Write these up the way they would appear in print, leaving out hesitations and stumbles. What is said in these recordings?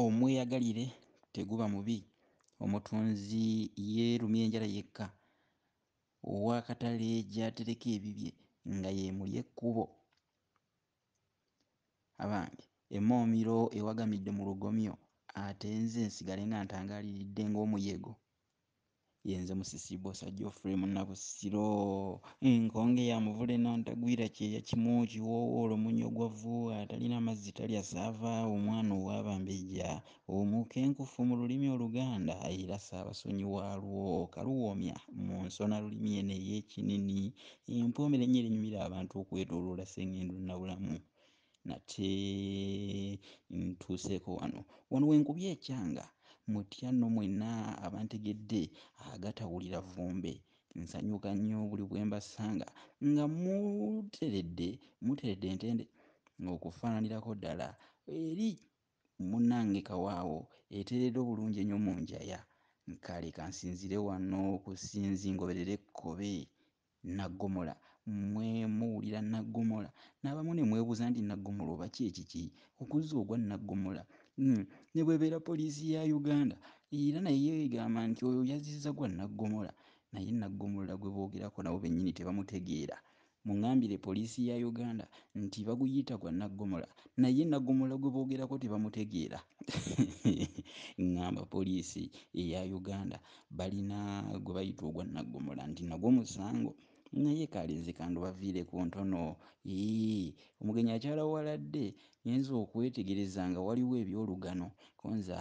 Omweyagalire teguba mubi, omutunzi yeerumya enjala yekka, ow'akatale gy'atereka ebibye nga yeemulya ekkubo. Abange emmoomiro ewagamidde mu lugomyo ate nze nsigale nga ntangaaliridde ng'omuyego. Yenze Musisiibwa Geoffrey Munnabusiro, enkonge ya muvule n'antagwira kyeya kimu kiwoowoolo munyogwavu atalina mazzi talya saava omwana ow'Abambejja omukenkufu mu lulimi Oluganda era Ssaabasonyiwaalwo kaluwoomya mu nsona lulimi eno ey'ekinini empoomera ennyo enyumira abantu okwetooloola Ssengendo Nnabulamu. Nate ntuuseeko wano wenkubye ekyanga mutya nno mwenna abantegedde agatawulira vumbe. Nsanyuka nnyo buli bwe mbasanga nga muteredde entende okufaananirako ddala eri munnange Kawaawo eteeredde obulungi ennyo mu njaya. Kale kansinzire wano ku ssinzi ngoberere ekkobe Naggomola. Mmwe muwulira Naggomola n'abamu ne mwebuuza nti Naggomola oba kiki okuzza ogwa Naggomola. Ne bw'ebeera poliisi ya Uganda era naye egamba nti oyo yazizza gwa Naggomola, naye Naggomola gwe boogerako nabo bennyini tebamutegeera. Muŋŋambire poliisi ya Uganda nti baguyita gwa Naggomola naye Naggomola gwe boogerako tebamutegeera. Ŋŋamba poliisi eya Uganda balina gwe bayita ogwa Naggomola nti nagwo musango, naye kale nze kandubaviireko ntono. Omugenyi akyalawaladde ngenza okwetegereza nga waliwo ebyolugano ko nze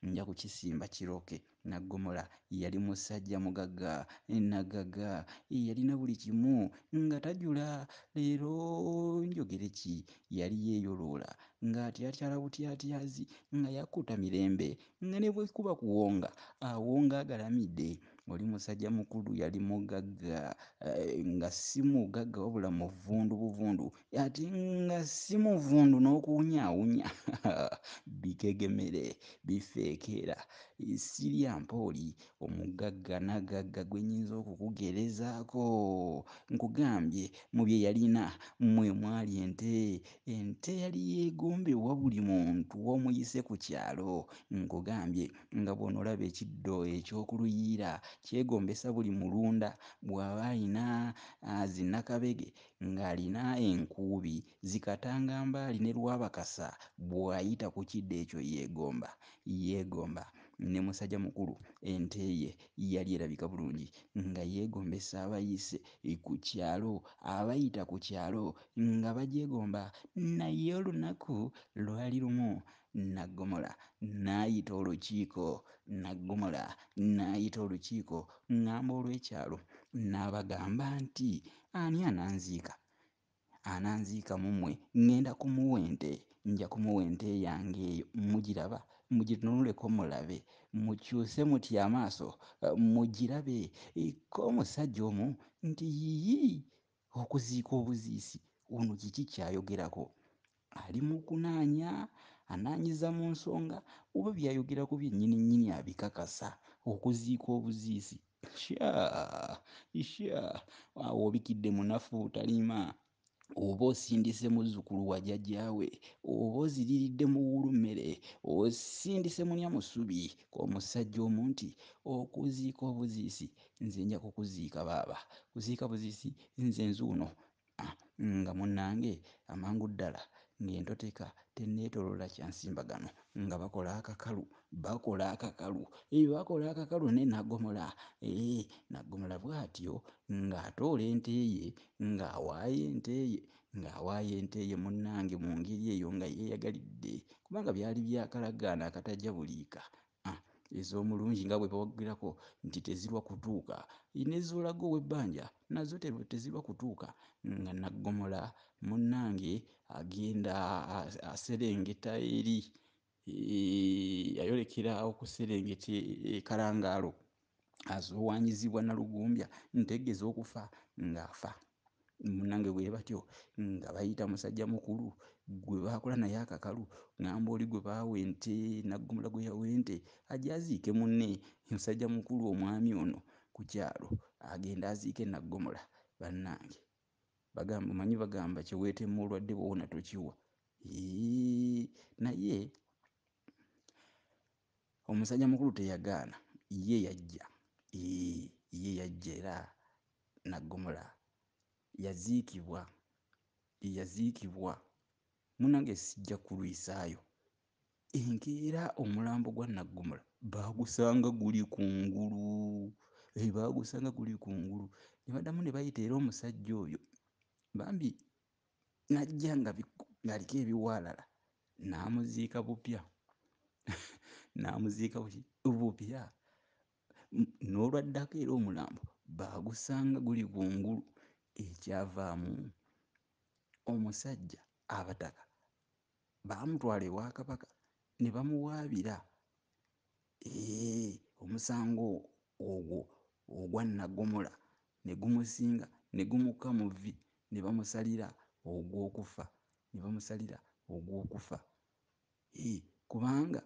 nja kukisimba kiroke. Naggomola yali musajja mugagga nagagga yalina buli kimu nga tajula. Leero njogere ki yali yeeyoloola ng'atyatyala butyatyazi nga yakkuta mirembe nga ne bwe kuba kuwonga awonga agalamidde. Oli musajja mukulu yali mugagga nga si mugagga wabula muvundu buvundu ate nga si muvundu n'okuwunyaawunya. Bikegemere bifeekeera sirya mpooli omugagga nagagga gwe nnyinza okukugerezaako. Nkugambye mu bye yalina mwe mwali ente yali yeegombebwa buli muntu w'omuyise ku kyalo. Nkugambye nga bw'onoolaba ekiddo eky'oku luyiira kyegombesa buli mulunda bw'aba alina zinnakabege ng'alina enkuubi zikatangambaali ne lwabakasa bw'ayita ku kiddo ekyo yeegomba. Ne musajja mukulu ente ye yali erabika bulungi nga yeegombesa abayise ku kyalo abayita ku kyalo nga bagyegomba. Naye olunaku lwali lumu Naggomola n'ayita olukiiko ŋŋamba olw'ekyalo n'abagamba nti ani ananziika mu mmwe ŋŋenda kumuwa ente, nja kumuwa ente yange eyo mugiraba mugitunuleko mulabe mukyuse mutya amaaso mugirabe. Ko omusajja omu nti yiii okuziika obuziisi ono kiki ky'ayogerako? Ali mu kunaanya anaanyiza mu nsonga oba by'ayogerako byennyini abikakasa? Okuziika obuziisi awo obikidde munafu talima, oba osindise muzzukulu wa jjajjaawe, oba oziriiridde mu wuulummere, osindise munnyamusubi. Omusajja omu nti okuziika obuziisi nze nja kukuziika baaba, kuziika buziisi nze nzuuno. Nga munnange amangu ddala ng'entoteka tenneetooloola kyansimbagano nga bakola akakalu ne Naggomola. Naggomola bw'atyo ng'atoola ente ye ng'awaayo ente ye munnange mu ngeri eyo nga yeeyagalidde kubanga byali byakalagaana akatajja buliika. Ez'omulungi nga bwe boogerako nti tezirwa kutuuka, n'ez'olaga ow'ebbanja nazo tezirwa kutuuka. Nga Naggomola munnange agenda aserengeta eri ayolekera okuserengeta e Kalangaalo azoowaanyizibwa Nalugumbya ntegeeza okufa ng'afa. Munnange bwe batyo nga bayita musajja mukulu gwe baakola naye akakalu ŋŋamba oli gwe baawa ente, Naggomola gwe yawa ente ajje aziike munne. Musajja mukulu omwami ono ku kyalo agenda aziike Naggomola. Bannange omanyi bagamba kye weetemma olwadde bw'owona tokiwa. Naye omusajja mukulu teyagaana, ye yajja era Naggomola yaziikibwa munange sijja kulwisaayo. Enkeera omulambo gwa Naggomola baagusanga guli kungulu, ne baddamu ne bayita era omusajja oyo bambi n'ajja ng'aliko ebiwaalala n'amuziika bupya bupya. N'olwaddako era omulambo baagusanga guli kungulu. Ekyavaamu omusajja Abataka baamutwala ewa Kabaka ne bamuwaabira. Omusango ogwo ogwa Naggomola ne gumusinga ne gumukka mu vvi ne bamusalira ogw'okufa. Kubanga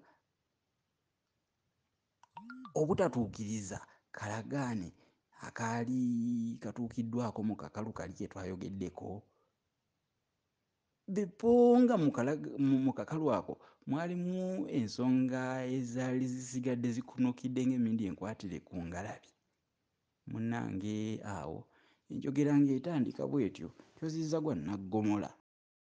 obutatuukiriza kalagaane akaali katuukiddwako mu kakalu kali ke twayogeddeko, Beponga mu kakalu ako mwalimu ensonga ezaali zisigadde zikunukidde ng'emmindi enkwatire ku ngalabi. Munnange awo enjogera ng'etandika bw'etyo, kyozizza gwa Naggomola